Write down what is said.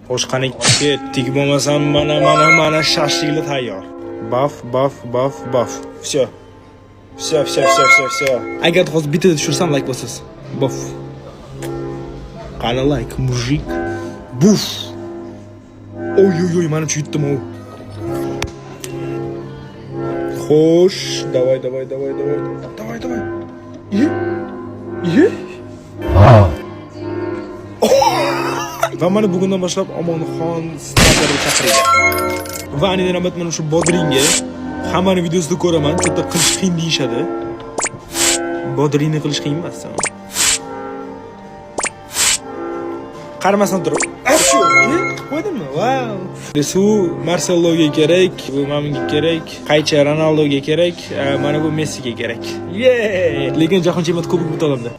Xo'sh, qani ketdik, bo'lmasam mana shashliklar tayyor. Baf. Всё. Agar hozir bitta tushirsam like bosasiz. Baf. Qani like, mujik. Buf. Oy, menimcha yutdim u. Xo'sh, davay. Ye. Va mana bugundan boshlab Omonxon starterga chaqirgan. Va anidan albatta mana shu bodringga hammani videosida ko'raman, katta qilish qiyin deyshadi. Bodringni qilish qiyin emas. Qaramasdan turib. Shu, qo'ydimmi? Wow. Su Marceloga kerak, bu menga kerak, qaychi Ronaldoga kerak, mana bu Messiga kerak. Lekin jahon chempionati kubok yuta oladi.